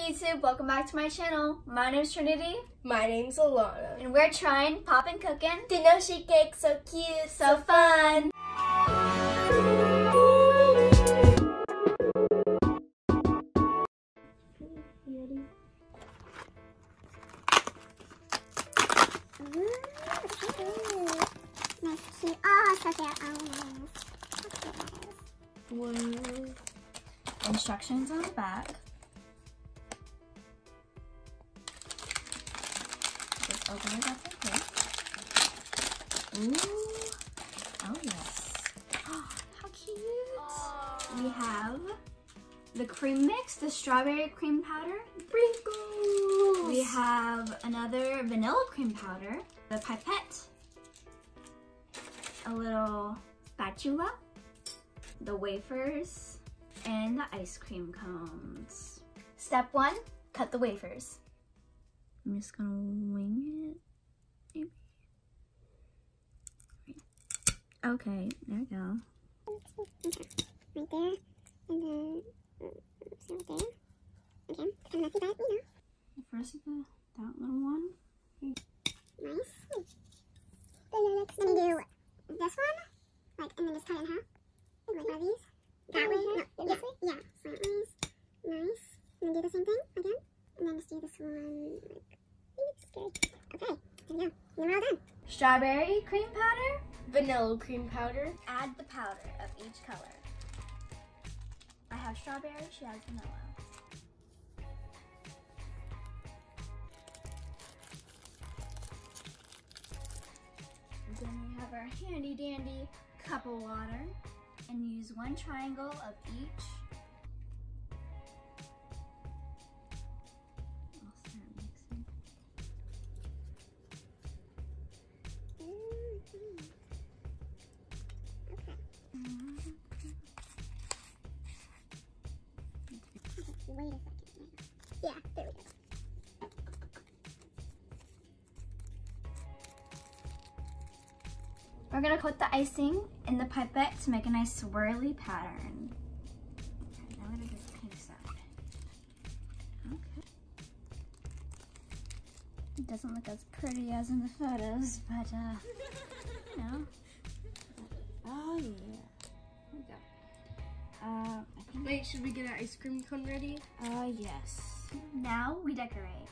YouTube, welcome back to my channel. My name's Trinity. My name's Alana. And we're trying Popin Cookin. Tanoshii cake, so cute, so fun. Nice, cute. Oh, so cute. Oh, nice. Instructions on the back. Just open it up like this. Ooh. Oh, yes. Oh, how cute. We have the cream mix, the strawberry cream powder. Sprinkles. We have another vanilla cream powder, the pipette, a little spatula, the wafers, and the ice cream cones. Step 1, cut the wafers. I'm just gonna wing it, maybe. Okay, there we go. Okay, right there, and then, so right there. Okay, I'm lucky that, you know. First, that little one. Nice. Then you do this one, like, and then just cut it in half. Like one of these. That way? No, this way? Yeah, slantways. Nice. And then do the same thing again. And then just do this one, like, it's scary. Okay, there we go. And then we're all done. Strawberry cream powder. Vanilla cream powder. Add the powder of each color. I have strawberry, she has vanilla. Then we have our handy dandy cup of water and use one triangle of each. I'll start mixing. Okay. Wait a second. Yeah, there we go. We're gonna put the icing in the pipette to make a nice swirly pattern. Now we're gonna do the pink side. Okay. It doesn't look as pretty as in the photos, but you know. Oh yeah. Here we go. I think. Wait, should we get our ice cream cone ready? Yes. Now we decorate.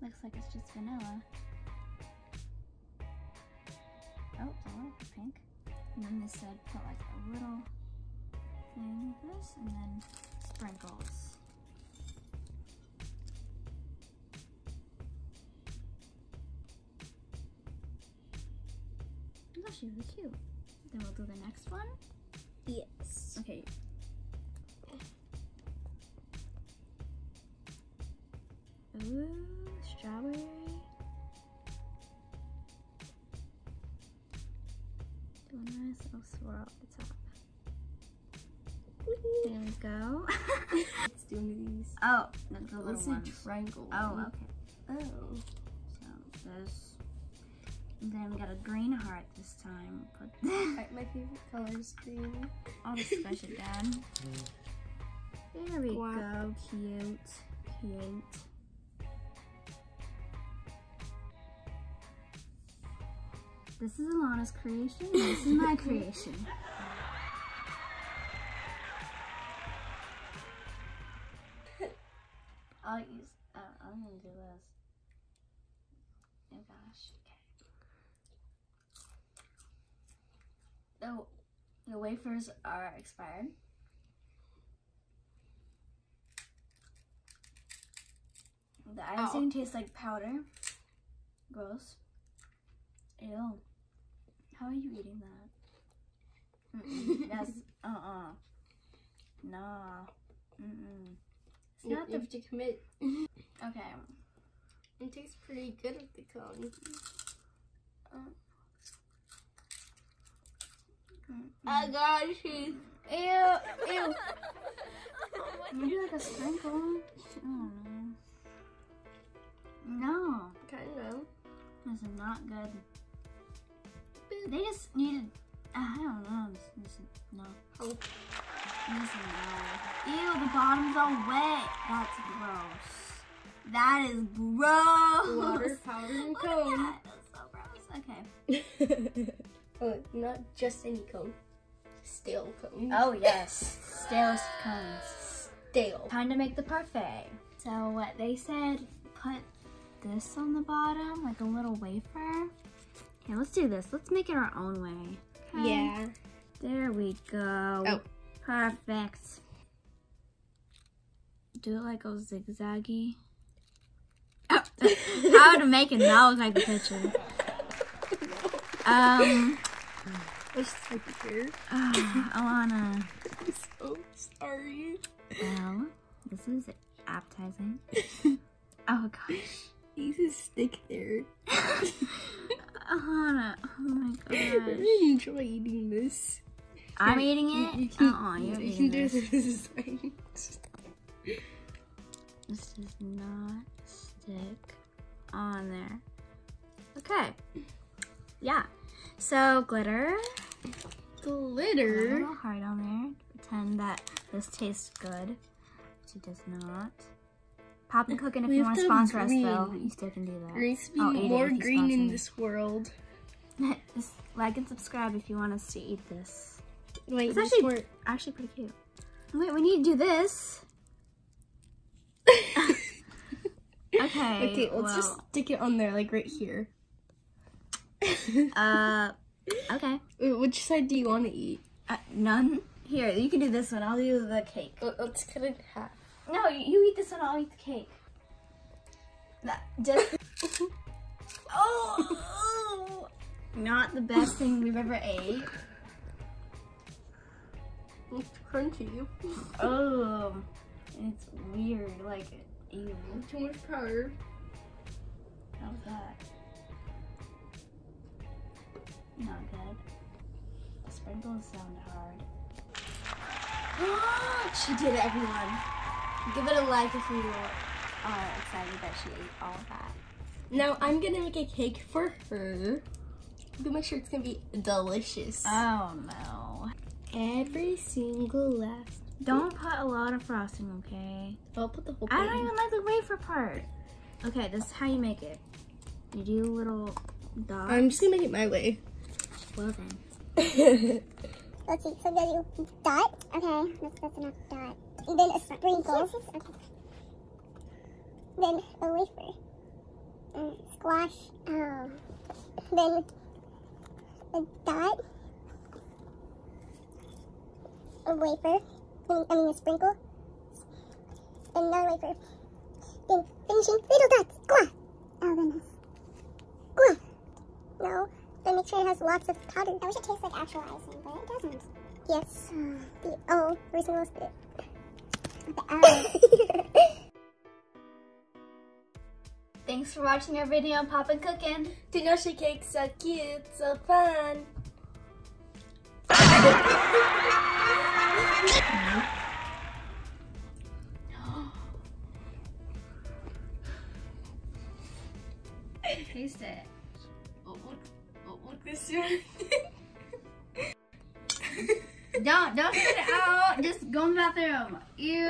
Looks like it's just vanilla. Oh, a little bit pink. And then this side, put like a little thing like this, and then sprinkles. Oh, she's really cute. Then we'll do the next one. Yes. Okay. Ooh, strawberry. Do a nice little swirl at the top. There we go. Let's do one of these. Oh, the little Let's do ones. triangle. Oh, okay. Oh. So this. And then we got a green heart this time. Put My favorite color is green. I'll just squish it down. There we Wow. go. Cute. Cute. This is Alana's creation. This is my creation. I'll use. I'm gonna do this. Oh gosh. Okay. The wafers are expired. The icing tastes like powder. Gross. Ew. How are you eating that? That's Nah. It's You not have to commit. Okay. It tastes pretty good with the cone. I got you. Ew. Ew. Maybe like a sprinkle. I don't know. No. Kind of. This is not good. They just needed, I don't know, No. Oh. This no. Ew, the bottom's all wet. That's gross. That is gross. Water, powder, and Look cone. at that. That's so gross. Okay. Oh, not just any cone. Stale cone. Oh yes, stale cones. Stale. Time to make the parfait. So what they said, put this on the bottom, like a little wafer. Here, let's do this. Let's make it our own way. Okay? Yeah. There we go. Oh. Perfect. Do it like a zigzaggy. Oh, how to make it not look like the picture. What's like here? Alana. I'm so sorry. Well, this is appetizing. Oh gosh. These is stick there. Alana, oh my I gosh. really enjoy eating this. I'm eating it? You're eating this. This. This does not stick on there. Okay. Yeah. So glitter. Put a Glitter. little heart on there. Pretend that this tastes good, which it does not. Popin Cookin, if We you have want to to sponsor us green. though, you still can do that. There needs to be I'll eat it more if you green sponsor in me. this world. Just like and subscribe if you want us to eat this. Wait, It's this actually word. actually pretty cute. Wait, we need to do this. Okay. Okay, let's just stick it on there, like right here. Okay. Wait, which side do you want to eat? None. Here, you can do this one. I'll do the cake. Let's cut it in half. No, you eat this one. I'll eat the cake. Just. Oh, not the best thing we've ever ate. It's crunchy. Oh, it's weird. Like, ew. Too much powder. How's that? Not good. The sprinkles sound hard. She did it, everyone. Give it a like if you are excited that she ate all of that. Now I'm gonna make a cake for her. I'm gonna make sure it's gonna be delicious. Oh no. Every single last. Don't put a lot of frosting, okay? I'll put the whole thing. I don't even like the wafer part. Okay, this is how you make it. You do little dots. I'm just gonna make it my way. Well then. Let's see. So we gotta do dot. Okay, that's enough dot. And then a sprinkle. Okay. Then a wafer. Squash. Oh. Then a dot. A wafer. I mean a sprinkle. Another wafer. Then finishing little dots. Squash. Oh goodness. Squash. No. Then make sure it has lots of powder. I wish it tastes like actual icing, but it doesn't. Yes. The O. Every single bit. The O. Thanks for watching our video on Popin Cookin. Tanoshii cakes so cute, so fun. Taste it. Look this way. Don't spit it out. Just go in the bathroom. Ew.